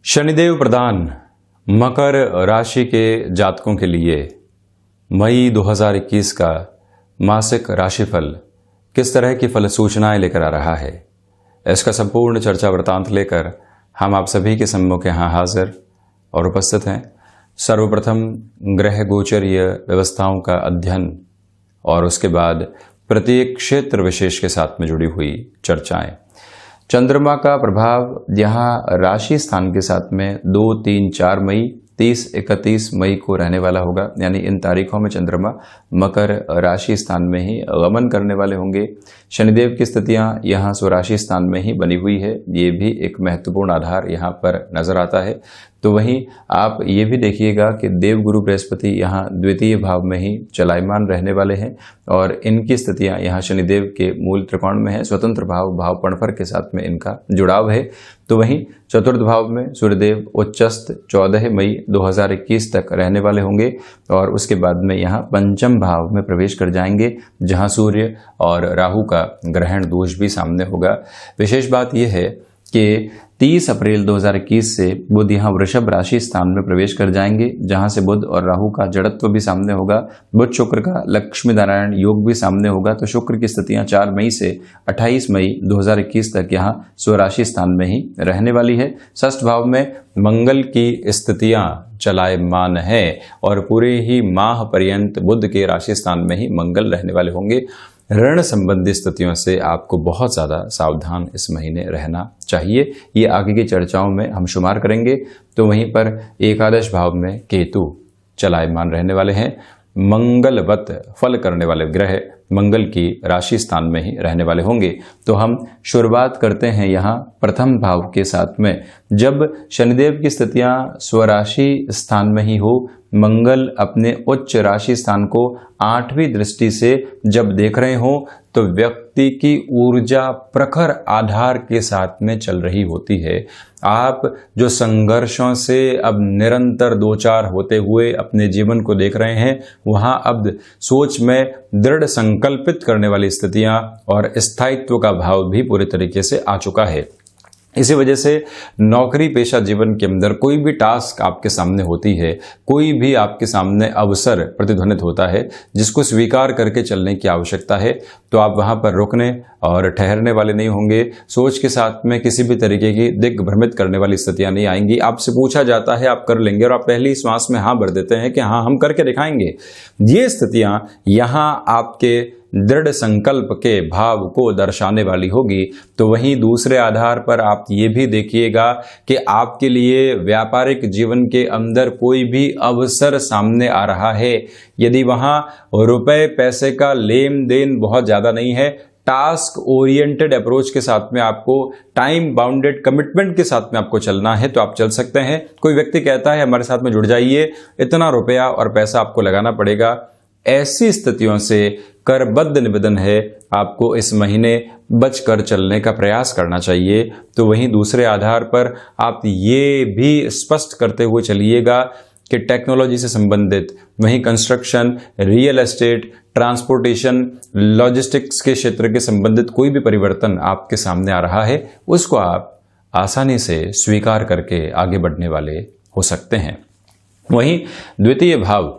शनिदेव प्रदान मकर राशि के जातकों के लिए मई 2021 का मासिक राशिफल किस तरह की फल सूचनाएं लेकर आ रहा है, इसका संपूर्ण चर्चा वृतांत लेकर हम आप सभी के सम्मुख यहाँ हाजिर और उपस्थित हैं। सर्वप्रथम ग्रह गोचरीय व्यवस्थाओं का अध्ययन और उसके बाद प्रत्येक क्षेत्र विशेष के साथ में जुड़ी हुई चर्चाएं। चंद्रमा का प्रभाव यहाँ राशि स्थान के साथ में 2, 3, 4 मई, 30, 31 मई को रहने वाला होगा। यानी इन तारीखों में चंद्रमा मकर राशि स्थान में ही गमन करने वाले होंगे। शनिदेव की स्थितियां यहाँ स्वराशि स्थान में ही बनी हुई है, ये भी एक महत्वपूर्ण आधार यहाँ पर नजर आता है। तो वहीं आप ये भी देखिएगा कि देवगुरु बृहस्पति यहाँ द्वितीय भाव में ही चलायमान रहने वाले हैं और इनकी स्थितियां यहाँ शनिदेव के मूल त्रिकोण में है। स्वतंत्र भाव भाव पणफर के साथ में इनका जुड़ाव है। तो वहीं चतुर्थ भाव में सूर्यदेव उच्चस्थ 14 मई 2021 तक रहने वाले होंगे और उसके बाद में यहाँ पंचम भाव में प्रवेश कर जाएंगे, जहाँ सूर्य और राहु का ग्रहण दोष भी सामने होगा। विशेष बात यह है कि 30 अप्रैल 2021 से बुध यहाँ वृषभ राशि स्थान में प्रवेश कर जाएंगे, जहां से बुध और राहु का जड़त्व भी सामने होगा। बुध शुक्र का लक्ष्मी नारायण योग भी सामने होगा। तो शुक्र की स्थितियां 4 मई से 28 मई 2021 तक यहाँ स्वराशि स्थान में ही रहने वाली है। षष्ठ भाव में मंगल की स्थितियां चलायमान है और पूरे ही माह पर्यंत बुध के राशि स्थान में ही मंगल रहने वाले होंगे। ऋण संबंधी स्थितियों से आपको बहुत ज़्यादा सावधान इस महीने रहना चाहिए। ये आगे की चर्चाओं में हम शुमार करेंगे। तो वहीं पर एकादश भाव में केतु चलायमान रहने वाले हैं। मंगलवत फल करने वाले ग्रह मंगल की राशि स्थान में ही रहने वाले होंगे। तो हम शुरुआत करते हैं यहाँ प्रथम भाव के साथ में। जब शनिदेव की स्थितियां स्वराशि स्थान में ही हो, मंगल अपने उच्च राशि स्थान को 8वीं दृष्टि से जब देख रहे हो, तो व्यक्ति की ऊर्जा प्रखर आधार के साथ में चल रही होती है। आप जो संघर्षों से अब निरंतर दो चार होते हुए अपने जीवन को देख रहे हैं, वहां अब सोच में दृढ़ संकल्पित करने वाली स्थितियां और स्थायित्व का भाव भी पूरे तरीके से आ चुका है। इसी वजह से नौकरी पेशा जीवन के अंदर कोई भी टास्क आपके सामने होती है, कोई भी आपके सामने अवसर प्रतिध्वनित होता है जिसको स्वीकार करके चलने की आवश्यकता है, तो आप वहां पर रुकने और ठहरने वाले नहीं होंगे। सोच के साथ में किसी भी तरीके की दिग्भ्रमित करने वाली स्थितियां नहीं आएंगी। आपसे पूछा जाता है, आप कर लेंगे और आप पहली श्वास में हाँ भर देते हैं कि हाँ हम करके दिखाएंगे। ये स्थितियां यहाँ आपके दृढ़ संकल्प के भाव को दर्शाने वाली होगी। तो वहीं दूसरे आधार पर आप ये भी देखिएगा कि आपके लिए व्यापारिक जीवन के अंदर कोई भी अवसर सामने आ रहा है, यदि वहां रुपए पैसे का लेन देन बहुत ज्यादा नहीं है, टास्क ओरिएंटेड अप्रोच के साथ में आपको टाइम बाउंडेड कमिटमेंट के साथ में आपको चलना है, तो आप चल सकते हैं। कोई व्यक्ति कहता है हमारे साथ में जुड़ जाइए, इतना रुपया और पैसा आपको लगाना पड़ेगा। ऐसी स्थितियों से करबद्ध निवेदन है, आपको इस महीने बचकर चलने का प्रयास करना चाहिए। तो वहीं दूसरे आधार पर आप ये भी स्पष्ट करते हुए चलिएगा कि टेक्नोलॉजी से संबंधित, वहीं construction, real estate, transportation, logistics के क्षेत्र के संबंधित कोई भी परिवर्तन आपके सामने आ रहा है, उसको आप आसानी से स्वीकार करके आगे बढ़ने वाले हो सकते हैं। वहीं द्वितीय भाव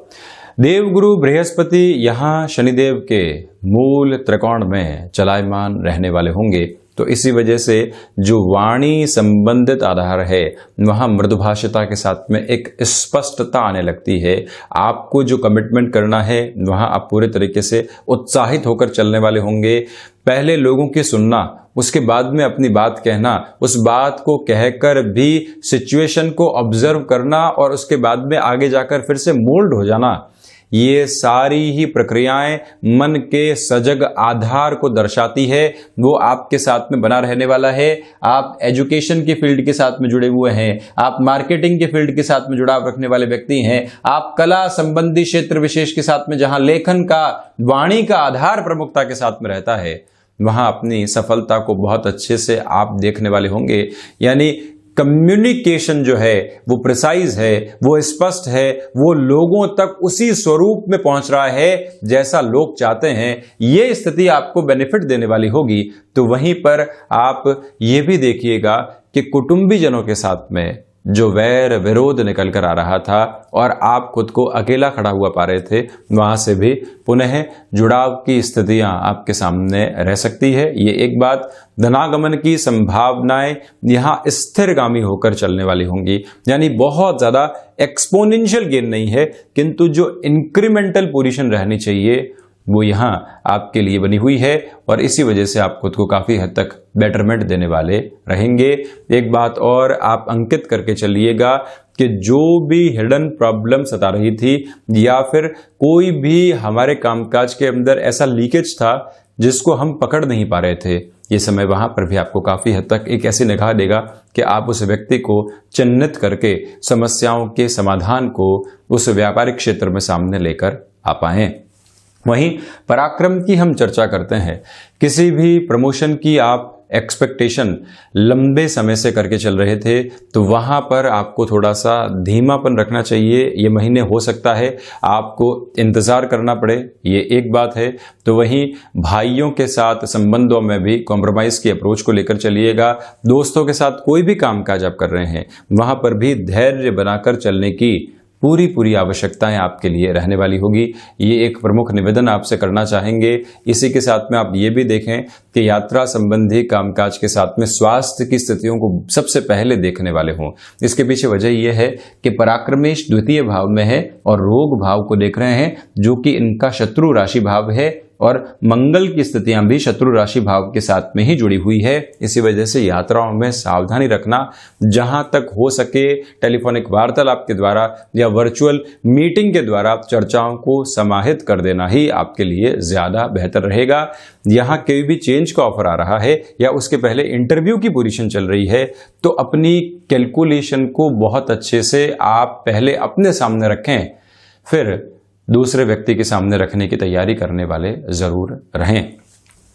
देवगुरु बृहस्पति यहाँ शनिदेव के मूल त्रिकोण में चलायमान रहने वाले होंगे। तो इसी वजह से जो वाणी संबंधित आधार है, वहाँ मृदुभाषिता के साथ में एक स्पष्टता आने लगती है। आपको जो कमिटमेंट करना है, वहाँ आप पूरे तरीके से उत्साहित होकर चलने वाले होंगे। पहले लोगों की सुनना, उसके बाद में अपनी बात कहना, उस बात को कहकर भी सिचुएशन को ऑब्जर्व करना और उसके बाद में आगे जाकर फिर से मोल्ड हो जाना, ये सारी ही प्रक्रियाएं मन के सजग आधार को दर्शाती है। वो आपके साथ में बना रहने वाला है। आप एजुकेशन के फील्ड के साथ में जुड़े हुए हैं, आप मार्केटिंग के फील्ड के साथ में जुड़ाव रखने वाले व्यक्ति हैं, आप कला संबंधी क्षेत्र विशेष के साथ में जहां लेखन का, वाणी का आधार प्रमुखता के साथ में रहता है, वहां अपनी सफलता को बहुत अच्छे से आप देखने वाले होंगे। यानी कम्युनिकेशन जो है वो प्रिसाइज है, वो स्पष्ट है, वो लोगों तक उसी स्वरूप में पहुंच रहा है जैसा लोग चाहते हैं। ये स्थिति आपको बेनिफिट देने वाली होगी। तो वहीं पर आप ये भी देखिएगा कि कुटुंबीजनों के साथ में जो वैर विरोध निकल कर आ रहा था और आप खुद को अकेला खड़ा हुआ पा रहे थे, वहां से भी पुनः जुड़ाव की स्थितियां आपके सामने रह सकती है। ये एक बात। धनागमन की संभावनाएं यहां स्थिरगामी होकर चलने वाली होंगी, यानी बहुत ज्यादा एक्सपोनेंशियल गेन नहीं है, किंतु जो इंक्रीमेंटल पोजीशन रहनी चाहिए वो यहां आपके लिए बनी हुई है और इसी वजह से आप खुद को काफी हद तक बेटरमेंट देने वाले रहेंगे। एक बात और आप अंकित करके चलिएगा कि जो भी हिडन प्रॉब्लम सता रही थी या फिर कोई भी हमारे कामकाज के अंदर ऐसा लीकेज था जिसको हम पकड़ नहीं पा रहे थे, ये समय वहां पर भी आपको काफी हद तक एक ऐसी निगाह देगा कि आप उस व्यक्ति को चिन्हित करके समस्याओं के समाधान को उस व्यापारिक क्षेत्र में सामने लेकर आ पाएं। वहीं पराक्रम की हम चर्चा करते हैं। किसी भी प्रमोशन की आप एक्सपेक्टेशन लंबे समय से करके चल रहे थे तो वहां पर आपको थोड़ा सा धीमापन रखना चाहिए। ये महीने हो सकता है आपको इंतजार करना पड़े, ये एक बात है। तो वहीं भाइयों के साथ संबंधों में भी कॉम्प्रोमाइज की अप्रोच को लेकर चलिएगा। दोस्तों के साथ कोई भी कामकाज आप कर रहे हैं वहां पर भी धैर्य बनाकर चलने की पूरी आवश्यकताएं आपके लिए रहने वाली होगी। ये एक प्रमुख निवेदन आपसे करना चाहेंगे। इसी के साथ में आप ये भी देखें कि यात्रा संबंधी कामकाज के साथ में स्वास्थ्य की स्थितियों को सबसे पहले देखने वाले हों। इसके पीछे वजह यह है कि पराक्रमेश द्वितीय भाव में है और रोग भाव को देख रहे हैं जो कि इनका शत्रु राशि भाव है और मंगल की स्थितियां भी शत्रु राशि भाव के साथ में ही जुड़ी हुई है। इसी वजह से यात्राओं में सावधानी रखना, जहां तक हो सके टेलीफोनिक वार्तालाप के द्वारा या वर्चुअल मीटिंग के द्वारा चर्चाओं को समाहित कर देना ही आपके लिए ज्यादा बेहतर रहेगा। यहां कोई भी चेंज का ऑफर आ रहा है या उसके पहले इंटरव्यू की पोजीशन चल रही है तो अपनी कैलकुलेशन को बहुत अच्छे से आप पहले अपने सामने रखें, फिर दूसरे व्यक्ति के सामने रखने की तैयारी करने वाले जरूर रहें।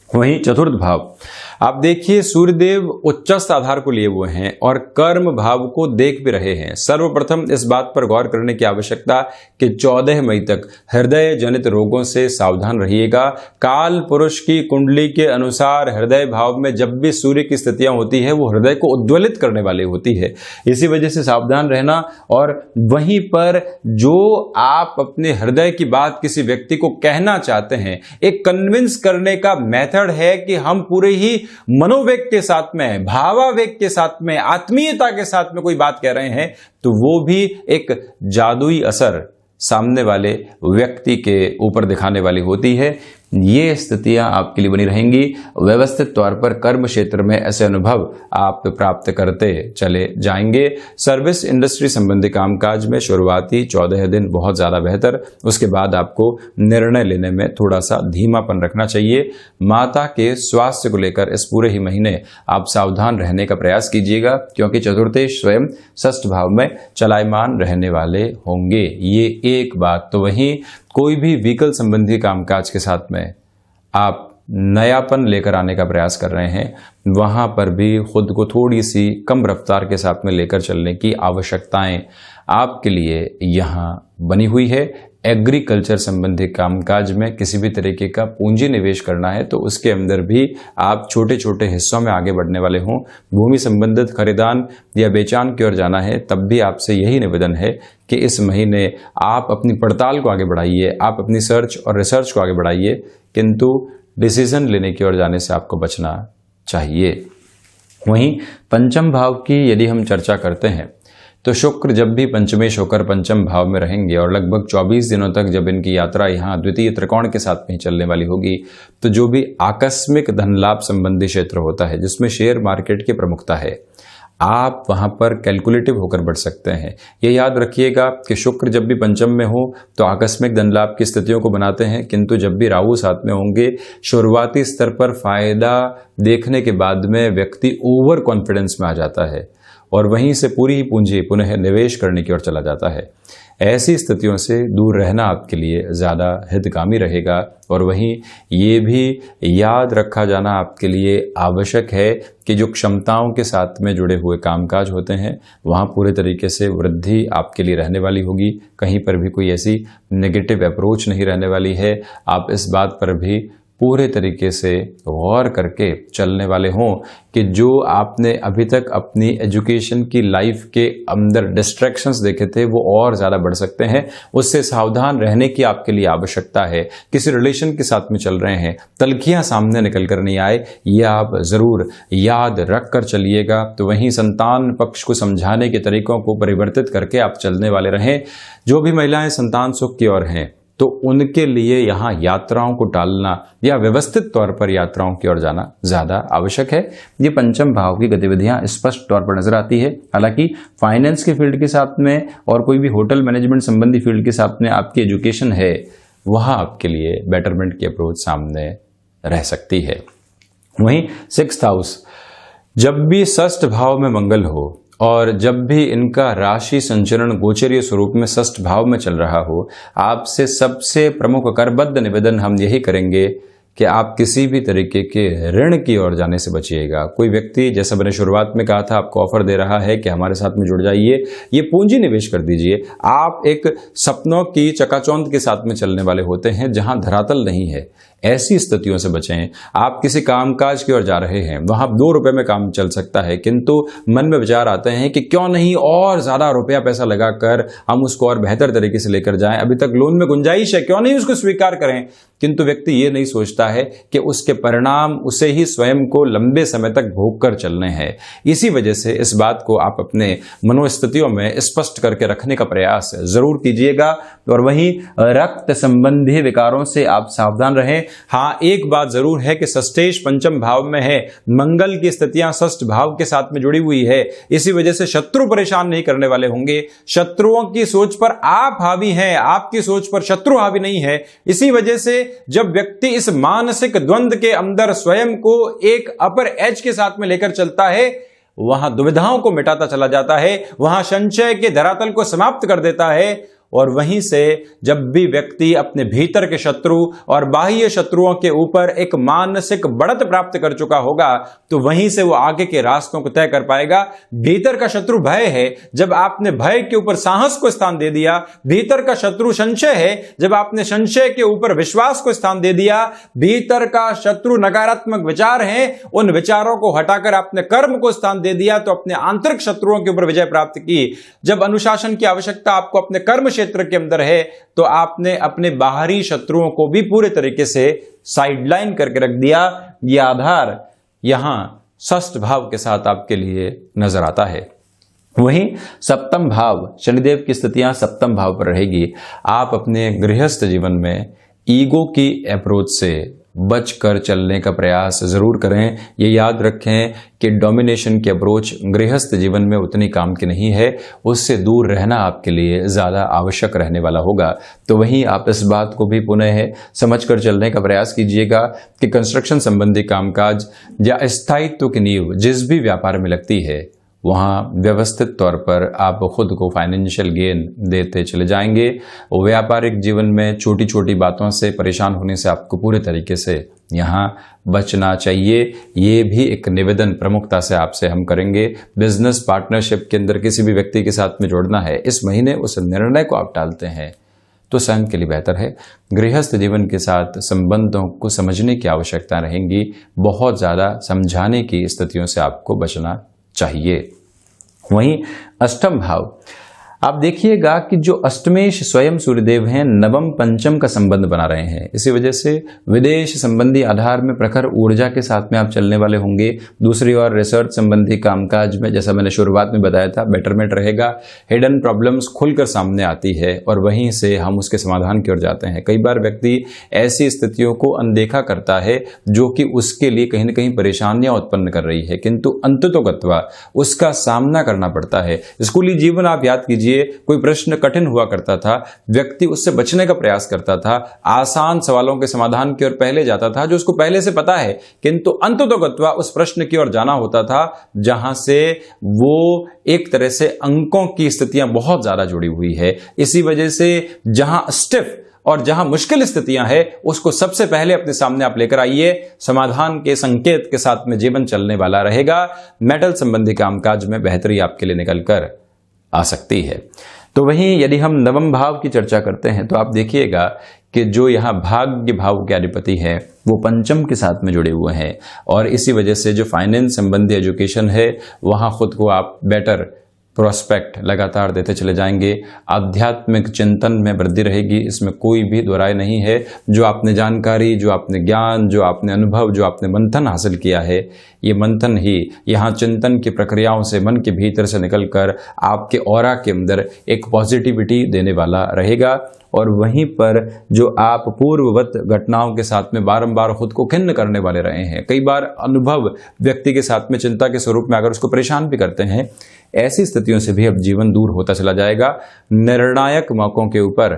वहीं चतुर्थ भाव आप देखिए, सूर्यदेव उच्चस्थ आधार को लिए हुए हैं और कर्म भाव को देख भी रहे हैं। सर्वप्रथम इस बात पर गौर करने की आवश्यकता कि 14 मई तक हृदय जनित रोगों से सावधान रहिएगा। काल पुरुष की कुंडली के अनुसार हृदय भाव में जब भी सूर्य की स्थितियां होती है वो हृदय को उद्वेलित करने वाली होती है। इसी वजह से सावधान रहना। और वहीं पर जो आप अपने हृदय की बात किसी व्यक्ति को कहना चाहते हैं, एक कन्विंस करने का मेथड है कि हम पूरे ही मनोवेग के साथ में, भावावेग के साथ में, आत्मीयता के साथ में कोई बात कह रहे हैं तो वो भी एक जादुई असर सामने वाले व्यक्ति के ऊपर दिखाने वाली होती है। ये स्थितियां आपके लिए बनी रहेंगी। व्यवस्थित तौर पर कर्म क्षेत्र में ऐसे अनुभव आप प्राप्त करते चले जाएंगे। सर्विस इंडस्ट्री संबंधी कामकाज में शुरुआती 14 दिन बहुत ज़्यादा बेहतर, उसके बाद आपको निर्णय लेने में थोड़ा सा धीमापन रखना चाहिए। माता के स्वास्थ्य को लेकर इस पूरे ही महीने आप सावधान रहने का प्रयास कीजिएगा क्योंकि चतुर्थेश स्वयं षष्ठ भाव में चलायमान रहने वाले होंगे। ये एक बात। तो वहीं कोई भी व्हीकल संबंधी कामकाज के साथ में आप नयापन लेकर आने का प्रयास कर रहे हैं, वहां पर भी खुद को थोड़ी सी कम रफ्तार के साथ में लेकर चलने की आवश्यकताएं आपके लिए यहां बनी हुई है। एग्रीकल्चर संबंधी कामकाज में किसी भी तरीके का पूंजी निवेश करना है तो उसके अंदर भी आप छोटे छोटे हिस्सों में आगे बढ़ने वाले हों। भूमि संबंधित खरीदान या बेचान की ओर जाना है तब भी आपसे यही निवेदन है कि इस महीने आप अपनी पड़ताल को आगे बढ़ाइए, आप अपनी सर्च और रिसर्च को आगे बढ़ाइए, किंतु डिसीजन लेने की ओर जाने से आपको बचना चाहिए। वहीं पंचम भाव की यदि हम चर्चा करते हैं तो शुक्र जब भी पंचमेश होकर पंचम भाव में रहेंगे और लगभग 24 दिनों तक जब इनकी यात्रा यहाँ द्वितीय त्रिकोण के साथ में ही चलने वाली होगी तो जो भी आकस्मिक धन लाभ संबंधी क्षेत्र होता है जिसमें शेयर मार्केट की प्रमुखता है, आप वहां पर कैलकुलेटिव होकर बढ़ सकते हैं। ये याद रखिएगा कि शुक्र जब भी पंचम में हो तो आकस्मिक धन लाभ की स्थितियों को बनाते हैं, किंतु जब भी राहु साथ में होंगे शुरुआती स्तर पर फायदा देखने के बाद में व्यक्ति ओवर कॉन्फिडेंस में आ जाता है और वहीं से पूरी ही पूंजी पुनः निवेश करने की ओर चला जाता है। ऐसी स्थितियों से दूर रहना आपके लिए ज़्यादा हितकामी रहेगा। और वहीं ये भी याद रखा जाना आपके लिए आवश्यक है कि जो क्षमताओं के साथ में जुड़े हुए कामकाज होते हैं वहाँ पूरे तरीके से वृद्धि आपके लिए रहने वाली होगी। कहीं पर भी कोई ऐसी नेगेटिव अप्रोच नहीं रहने वाली है। आप इस बात पर भी पूरे तरीके से गौर करके चलने वाले हों कि जो आपने अभी तक अपनी एजुकेशन की लाइफ के अंदर डिस्ट्रैक्शंस देखे थे वो और ज़्यादा बढ़ सकते हैं। उससे सावधान रहने की आपके लिए आवश्यकता है। किसी रिलेशन के साथ में चल रहे हैं, तल्खियां सामने निकल कर नहीं आए, ये आप ज़रूर याद रख कर चलिएगा। तो वहीं संतान पक्ष को समझाने के तरीकों को परिवर्तित करके आप चलने वाले रहें। जो भी महिलाएं संतान सुख की ओर हैं तो उनके लिए यहाँ यात्राओं को टालना या व्यवस्थित तौर पर यात्राओं की ओर जाना ज़्यादा आवश्यक है। ये पंचम भाव की गतिविधियाँ स्पष्ट तौर पर नजर आती है। हालांकि फाइनेंस के फील्ड के साथ में और कोई भी होटल मैनेजमेंट संबंधी फील्ड के साथ में आपकी एजुकेशन है, वहाँ आपके लिए बेटरमेंट की अप्रोच सामने रह सकती है। वहीं 6th हाउस, जब भी षष्ठ भाव में मंगल हो और जब भी इनका राशि संचरण गोचरीय स्वरूप में षष्ठ भाव में चल रहा हो, आपसे सबसे प्रमुख करबद्ध निवेदन हम यही करेंगे कि आप किसी भी तरीके के ऋण की ओर जाने से बचिएगा। कोई व्यक्ति, जैसा मैंने शुरुआत में कहा था, आपको ऑफर दे रहा है कि हमारे साथ में जुड़ जाइए, ये पूंजी निवेश कर दीजिए। आप एक सपनों की चकाचौंध के साथ में चलने वाले होते हैं जहां धरातल नहीं है। ऐसी स्थितियों से बचें। आप किसी कामकाज की ओर जा रहे हैं, वहां 2 रुपए में काम चल सकता है, किंतु मन में विचार आते हैं कि क्यों नहीं और ज्यादा रुपया पैसा लगाकर हम उसको और बेहतर तरीके से लेकर जाएं। अभी तक लोन में गुंजाइश है, क्यों नहीं उसको स्वीकार करें। किंतु व्यक्ति ये नहीं सोचता है कि उसके परिणाम उसे ही स्वयं को लंबे समय तक भोग कर चलने हैं। इसी वजह से इस बात को आप अपने मनोस्थितियों में स्पष्ट करके रखने का प्रयास जरूर कीजिएगा। और वहीं रक्त संबंधी विकारों से आप सावधान रहें। हाँ, एक बात जरूर है कि षष्ठेश पंचम भाव में है, मंगल की स्थितियां षष्ठ भाव के साथ में जुड़ी हुई है। इसी वजह से शत्रु परेशान नहीं करने वाले होंगे। शत्रुओं की सोच पर आप हावी हैं, आपकी सोच पर शत्रु हावी नहीं है। इसी वजह से जब व्यक्ति इस मानसिक द्वंद्व के अंदर स्वयं को एक अपर एज के साथ में लेकर चलता है, वहां दुविधाओं को मिटाता चला जाता है, वहां संशय के धरातल को समाप्त कर देता है। और वहीं से जब भी व्यक्ति अपने भीतर के शत्रु और बाह्य शत्रुओं के ऊपर एक मानसिक बढ़त प्राप्त कर चुका होगा, तो वहीं से वो आगे के रास्तों को तय कर पाएगा। भीतर का शत्रु भय है, जब आपने भय के ऊपर साहस को स्थान दे दिया। भीतर का शत्रु संशय है, जब आपने संशय के ऊपर विश्वास को स्थान दे दिया। भीतर का शत्रु नकारात्मक विचार हैं, उन विचारों को हटाकर आपने कर्म को स्थान दे दिया, तो अपने आंतरिक शत्रुओं के ऊपर विजय प्राप्त की। जब अनुशासन की आवश्यकता आपको अपने कर्म क्षेत्र के अंदर है, तो आपने अपने बाहरी शत्रुओं को भी पूरे तरीके से साइडलाइन करके रख दिया। यह आधार यहां षष्ठ भाव के साथ आपके लिए नजर आता है। वहीं सप्तम भाव, शनिदेव की स्थितियां सप्तम भाव पर रहेगी। आप अपने गृहस्थ जीवन में ईगो की अप्रोच से बचकर चलने का प्रयास जरूर करें। ये याद रखें कि डोमिनेशन की अप्रोच गृहस्थ जीवन में उतनी काम की नहीं है, उससे दूर रहना आपके लिए ज़्यादा आवश्यक रहने वाला होगा। तो वहीं आप इस बात को भी पुनः समझकर चलने का प्रयास कीजिएगा कि कंस्ट्रक्शन संबंधी कामकाज या स्थायित्व की नींव जिस भी व्यापार में लगती है, वहाँ व्यवस्थित तौर पर आप खुद को फाइनेंशियल गेन देते चले जाएंगे। व्यापारिक जीवन में छोटी छोटी बातों से परेशान होने से आपको पूरे तरीके से यहाँ बचना चाहिए। ये भी एक निवेदन प्रमुखता से आपसे हम करेंगे। बिजनेस पार्टनरशिप के अंदर किसी भी व्यक्ति के साथ में जोड़ना है, इस महीने उस निर्णय को आप टालते हैं तो स्वयं के लिए बेहतर है। गृहस्थ जीवन के साथ संबंधों को समझने की आवश्यकता रहेंगी। बहुत ज़्यादा समझाने की स्थितियों से आपको बचना चाहिए। वहीं अष्टम भाव, आप देखिएगा कि जो अष्टमेश स्वयं सूर्यदेव हैं, नवम पंचम का संबंध बना रहे हैं। इसी वजह से विदेश संबंधी आधार में प्रखर ऊर्जा के साथ में आप चलने वाले होंगे। दूसरी ओर रिसर्च संबंधी कामकाज में, जैसा मैंने शुरुआत में बताया था, बेटरमेंट रहेगा। हिडन प्रॉब्लम्स खुलकर सामने आती है और वहीं से हम उसके समाधान की ओर जाते हैं। कई बार व्यक्ति ऐसी स्थितियों को अनदेखा करता है जो कि उसके लिए कहीं न कहीं परेशानियां उत्पन्न कर रही है, किंतु अंततोगत्वा उसका सामना करना पड़ता है। स्कूली जीवन आप याद कीजिए, कोई प्रश्न कठिन हुआ करता था, व्यक्ति उससे बचने का प्रयास करता था, आसान सवालों के समाधान की ओर पहले जाता था जो उसको पहले से पता है, किंतु अंततोगत्वा उस प्रश्न की ओर जाना होता था जहां से वो एक तरह से अंकों की स्थितियां बहुत ज्यादा जुड़ी हुई है। इसी वजह से जहां स्टिफ और जहां मुश्किल स्थितियां हैं, उसको सबसे पहले अपने सामने आप लेकर आइए। समाधान के संकेत के साथ में जीवन चलने वाला रहेगा। मेटल संबंधी कामकाज में बेहतरी आपके लिए निकल कर आ सकती है। तो वहीं यदि हम नवम भाव की चर्चा करते हैं तो आप देखिएगा कि जो यहाँ भाग्य भाव के अधिपति है वो पंचम के साथ में जुड़े हुए हैं, और इसी वजह से जो फाइनेंस संबंधी एजुकेशन है वहाँ खुद को आप बेटर प्रोस्पेक्ट लगातार देते चले जाएंगे। आध्यात्मिक चिंतन में वृद्धि रहेगी, इसमें कोई भी दो राय नहीं है। जो आपने जानकारी, जो आपने ज्ञान, जो आपने अनुभव, जो आपने मंथन हासिल किया है, ये मंथन ही यहाँ चिंतन की प्रक्रियाओं से मन के भीतर से निकलकर आपके ऑरा के अंदर एक पॉजिटिविटी देने वाला रहेगा। और वहीं पर जो आप पूर्ववत घटनाओं के साथ में बारंबार खुद को खिन्न करने वाले रहे हैं, कई बार अनुभव व्यक्ति के साथ में चिंता के स्वरूप में अगर उसको परेशान भी करते हैं, ऐसी स्थितियों से भी अब जीवन दूर होता चला जाएगा। निर्णायक मौकों के ऊपर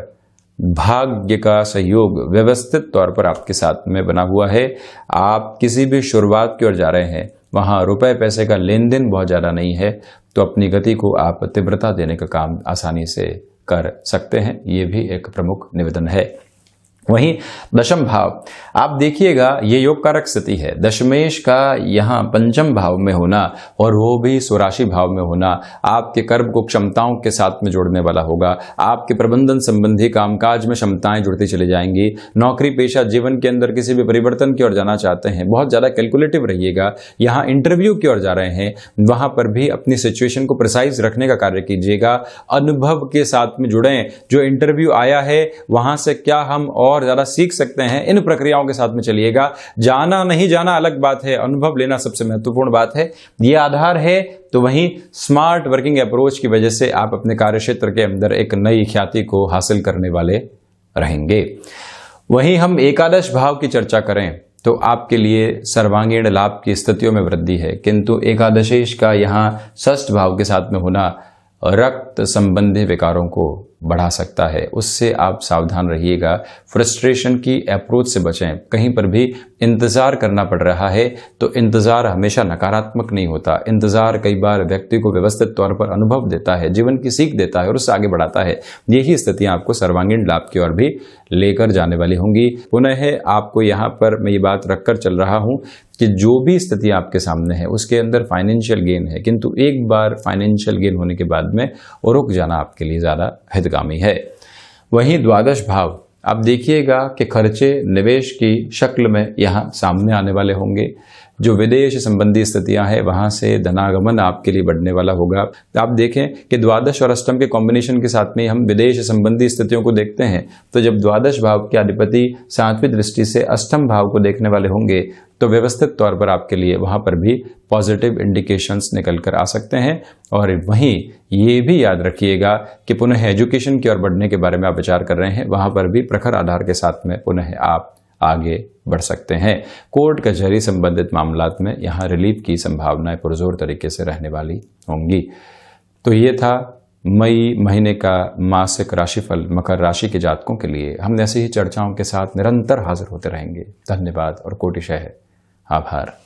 भाग्य का सहयोग व्यवस्थित तौर पर आपके साथ में बना हुआ है। आप किसी भी शुरुआत की ओर जा रहे हैं, वहां रुपए पैसे का लेन देन बहुत ज़्यादा नहीं है, तो अपनी गति को आप तीव्रता देने का काम आसानी से कर सकते हैं। ये भी एक प्रमुख निवेदन है। वहीं दशम भाव, आप देखिएगा ये योग कारक स्थिति है। दशमेश का यहाँ पंचम भाव में होना और वो भी स्वराशि भाव में होना आपके कर्म को क्षमताओं के साथ में जोड़ने वाला होगा। आपके प्रबंधन संबंधी कामकाज में क्षमताएं जुड़ती चली जाएंगी। नौकरी पेशा जीवन के अंदर किसी भी परिवर्तन की ओर जाना चाहते हैं, बहुत ज़्यादा कैलकुलेटिव रहिएगा। यहाँ इंटरव्यू की ओर जा रहे हैं, वहाँ पर भी अपनी सिचुएशन को प्रिसाइज रखने का कार्य कीजिएगा। अनुभव के साथ में जुड़ें, जो इंटरव्यू आया है वहाँ से क्या हम और ज्यादा सीख सकते हैं, इन प्रक्रियाओं के साथ में चलिएगा। जाना नहीं जाना अलग बात है, अनुभव लेना सबसे महत्वपूर्ण बात है। ये आधार है। तो वहीं स्मार्ट वर्किंग अप्रोच की वजह से आप अपने कार्यक्षेत्र के अंदर एक नई ख्याति को हासिल करने वाले रहेंगे। वहीं हम एकादश भाव की चर्चा करें तो आपके लिए सर्वांगीण लाभ की स्थितियों में वृद्धि है, किंतु एकादशेश का यहाँ षष्ठ भाव के साथ में होना रक्त संबंधी विकारों को बढ़ा सकता है, उससे आप सावधान रहिएगा। फ्रस्ट्रेशन की अप्रोच से बचें। कहीं पर भी इंतज़ार करना पड़ रहा है तो इंतज़ार हमेशा नकारात्मक नहीं होता। इंतज़ार कई बार व्यक्ति को व्यवस्थित तौर पर अनुभव देता है, जीवन की सीख देता है और उससे आगे बढ़ाता है। यही स्थितियां आपको सर्वांगीण लाभ की ओर भी लेकर जाने वाली होंगी। पुनः आपको यहाँ पर मैं ये बात रखकर चल रहा हूँ कि जो भी स्थिति आपके सामने है उसके अंदर फाइनेंशियल गेन है, किंतु एक बार फाइनेंशियल गेन होने के बाद में रुक जाना आपके लिए ज़्यादा हितगामी है। वहीं द्वादश भाव, आप देखिएगा कि खर्चे निवेश की शक्ल में यहाँ सामने आने वाले होंगे। जो विदेश संबंधी स्थितियां हैं वहां से धनागमन आपके लिए बढ़ने वाला होगा। आप देखें कि द्वादश और अष्टम के कॉम्बिनेशन के साथ में हम विदेश संबंधी स्थितियों को देखते हैं, तो जब द्वादश भाव के अधिपति सातवीं दृष्टि से अष्टम भाव को देखने वाले होंगे तो व्यवस्थित तौर पर आपके लिए वहां पर भी पॉजिटिव इंडिकेशंस निकल कर आ सकते हैं। और वहीं ये भी याद रखिएगा कि पुनः एजुकेशन की ओर बढ़ने के बारे में आप विचार कर रहे हैं, वहां पर भी प्रखर आधार के साथ में पुनः आप आगे बढ़ सकते हैं। कोर्ट कचहरी संबंधित मामलात में यहाँ रिलीफ की संभावनाएं पुरजोर तरीके से रहने वाली होंगी। तो ये था मई महीने का मासिक राशिफल मकर राशि के जातकों के लिए। हम ऐसी ही चर्चाओं के साथ निरंतर हाजिर होते रहेंगे। धन्यवाद और कोटिशः आभार।